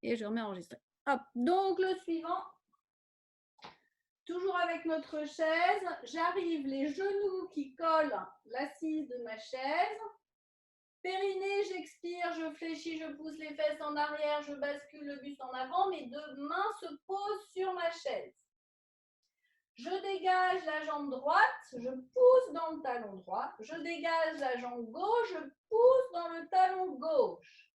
Et je remets enregistrer. Hop. Donc, le suivant. Toujours avec notre chaise, j'arrive les genoux qui collent l'assise de ma chaise. Périnée, j'expire, je fléchis, je pousse les fesses en arrière, je bascule le buste en avant. Mes deux mains se posent sur ma chaise. Je dégage la jambe droite, je pousse dans le talon droit. Je dégage la jambe gauche, je pousse dans le talon gauche.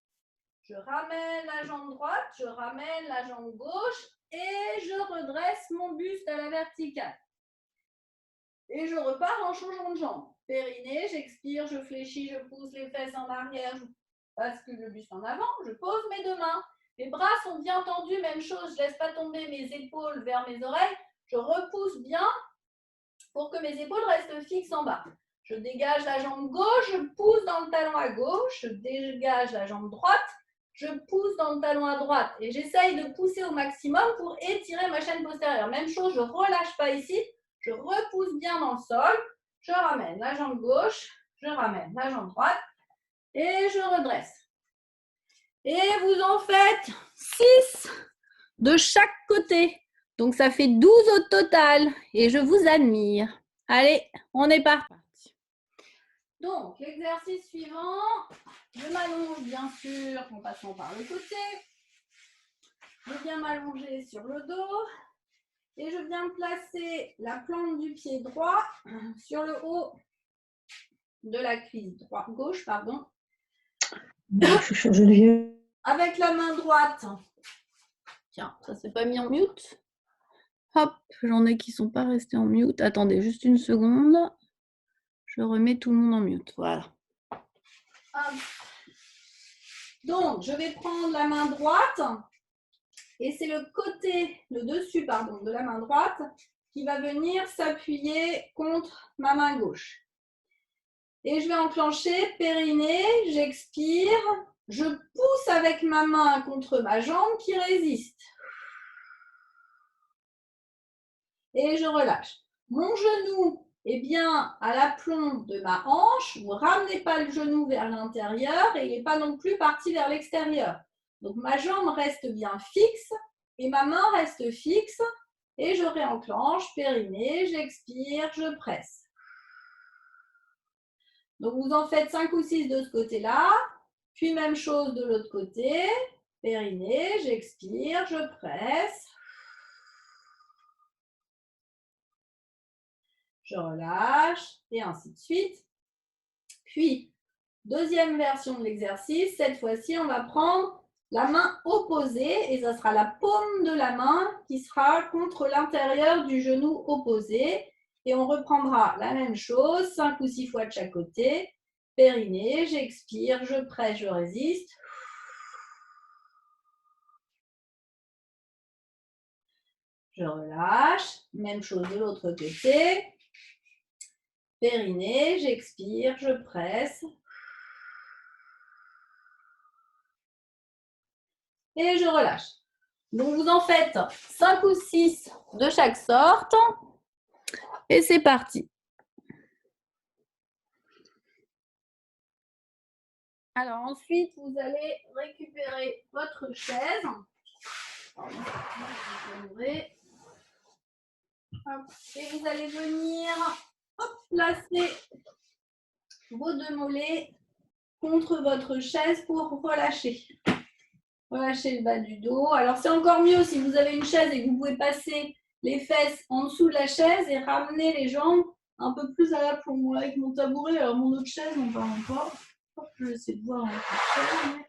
Je ramène la jambe droite, je ramène la jambe gauche et je redresse mon buste à la verticale. Et je repars en changeant de jambe. Périnée, j'expire, je fléchis, je pousse les fesses en arrière, je bascule le buste en avant, je pose mes deux mains. Mes bras sont bien tendus, même chose, je ne laisse pas tomber mes épaules vers mes oreilles. Je repousse bien pour que mes épaules restent fixes en bas. Je dégage la jambe gauche, je pousse dans le talon à gauche, je dégage la jambe droite, je pousse dans le talon à droite et j'essaye de pousser au maximum pour étirer ma chaîne postérieure. Même chose, je ne relâche pas ici, je repousse bien dans le sol, je ramène la jambe gauche, je ramène la jambe droite et je redresse. Et vous en faites 6 de chaque côté. Donc, ça fait 12 au total et je vous admire. Allez, on est parti. Donc, l'exercice suivant, je m'allonge bien sûr en passant par le côté. Je viens m'allonger sur le dos et je viens placer la plante du pied droit sur le haut de la cuisse gauche. Pardon. Je suis sur Geneviève. Avec la main droite. Tiens, ça s'est pas mis en mute. Hop, j'en ai qui ne sont pas restés en mute. Attendez, juste une seconde. Je remets tout le monde en mute. Voilà. Hop. Donc, je vais prendre la main droite et c'est le côté, le dessus, pardon, de la main droite qui va venir s'appuyer contre ma main gauche. Et je vais enclencher périnée, j'expire, je pousse avec ma main contre ma jambe qui résiste. Et je relâche. Mon genou est bien à l'aplomb de ma hanche. Vous ne ramenez pas le genou vers l'intérieur et il n'est pas non plus parti vers l'extérieur. Donc ma jambe reste bien fixe et ma main reste fixe. Et je réenclenche, périnée, j'expire, je presse. Donc vous en faites 5 ou 6 de ce côté-là. Puis même chose de l'autre côté. Périnée, j'expire, je presse. Je relâche et ainsi de suite. Puis, deuxième version de l'exercice, cette fois-ci, on va prendre la main opposée et ça sera la paume de la main qui sera contre l'intérieur du genou opposé. Et on reprendra la même chose, 5 ou 6 fois de chaque côté. Périnée, j'expire, je presse, je résiste. Je relâche. Même chose de l'autre côté. Périnée, j'expire, je presse. Et je relâche. Donc, vous en faites 5 ou 6 de chaque sorte. Et c'est parti. Alors, ensuite, vous allez récupérer votre chaise. Et vous allez venir placer vos deux mollets contre votre chaise pour relâcher. Relâchez le bas du dos. Alors, c'est encore mieux si vous avez une chaise et que vous pouvez passer les fesses en dessous de la chaise et ramener les jambes un peu plus à l'aplomb. Moi, avec mon tabouret, alors mon autre chaise, on ne parle pas. Je vais essayer de voir avec la chaise.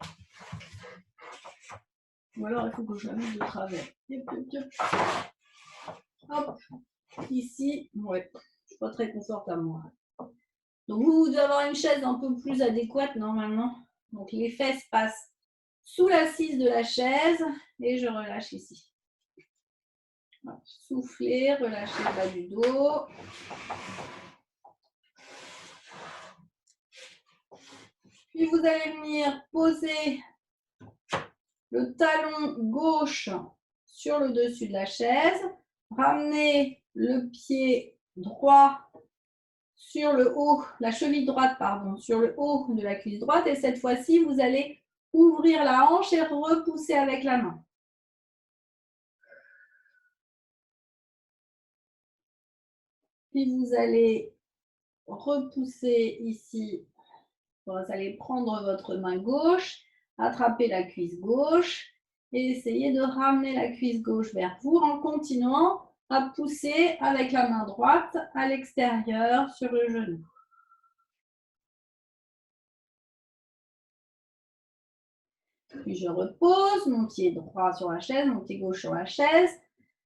Ou alors, il faut que je la mette de travers. Hop. Ici, ouais, je ne suis pas très confortable, moi. Donc, vous devez avoir une chaise un peu plus adéquate, normalement. Donc, les fesses passent sous l'assise de la chaise et je relâche ici. Voilà. Soufflez, relâchez le bas du dos. Puis vous allez venir poser le talon gauche sur le dessus de la chaise. Ramenez le pied droit sur le haut, la cheville droite, pardon, sur le haut de la cuisse droite. Et cette fois-ci, vous allez ouvrir la hanche et repousser avec la main. Puis vous allez repousser ici. Vous allez prendre votre main gauche, attraper la cuisse gauche et essayer de ramener la cuisse gauche vers vous en continuant à pousser avec la main droite à l'extérieur sur le genou. Puis je repose mon pied droit sur la chaise, mon pied gauche sur la chaise.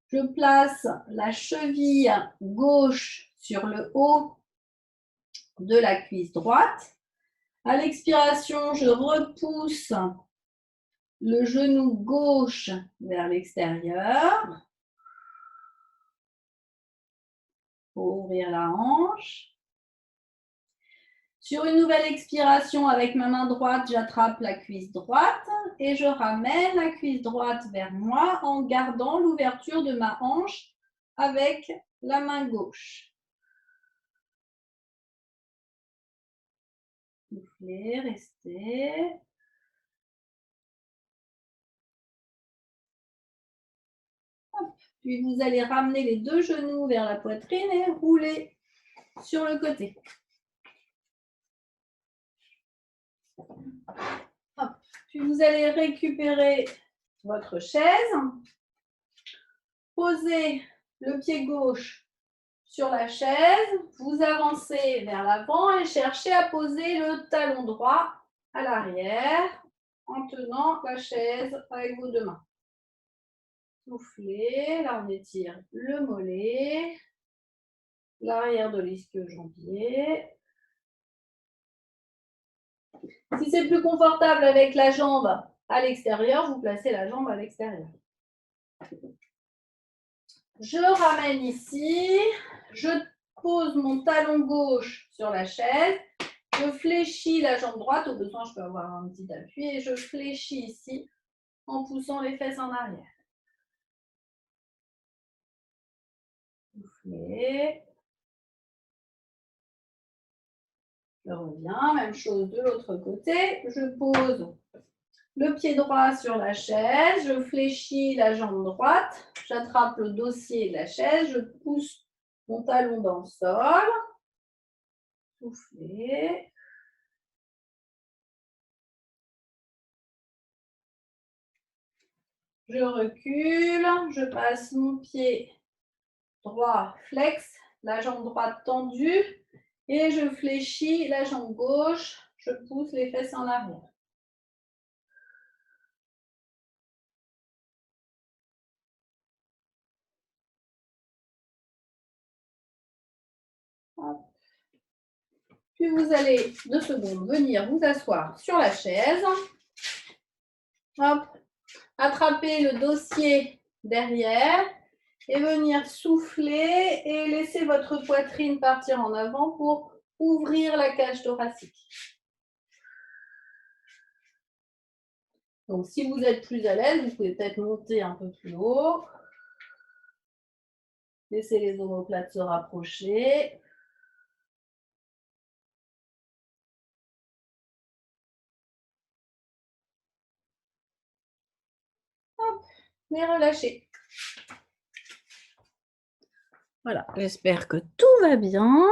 Je place la cheville gauche sur le haut de la cuisse droite. À l'expiration, je repousse le genou gauche vers l'extérieur pour ouvrir la hanche. Sur une nouvelle expiration, avec ma main droite, j'attrape la cuisse droite et je ramène la cuisse droite vers moi en gardant l'ouverture de ma hanche avec la main gauche. Soufflez, restez. Hop. Puis vous allez ramener les deux genoux vers la poitrine et rouler sur le côté. Hop. Puis vous allez récupérer votre chaise, posez le pied gauche sur la chaise, vous avancez vers l'avant et cherchez à poser le talon droit à l'arrière en tenant la chaise avec vos deux mains. Soufflez, là on étire le mollet, l'arrière de l'ischio-jambier. Si c'est plus confortable avec la jambe à l'extérieur, vous placez la jambe à l'extérieur. Je ramène ici, je pose mon talon gauche sur la chaise, je fléchis la jambe droite, au besoin je peux avoir un petit appui, et je fléchis ici en poussant les fesses en arrière. Soufflez. Je reviens, même chose de l'autre côté, je pose le pied droit sur la chaise, je fléchis la jambe droite, j'attrape le dossier de la chaise, je pousse mon talon dans le sol. Soufflez. Je recule, je passe mon pied droit flex, la jambe droite tendue et je fléchis la jambe gauche, je pousse les fesses en arrière. Hop. Puis vous allez 2 secondes venir vous asseoir sur la chaise. Hop. Attraper le dossier derrière et venir souffler et laisser votre poitrine partir en avant pour ouvrir la cage thoracique. Donc, si vous êtes plus à l'aise, vous pouvez peut-être monter un peu plus haut. Laissez les omoplates se rapprocher. Hop, et relâchez. Voilà, j'espère que tout va bien.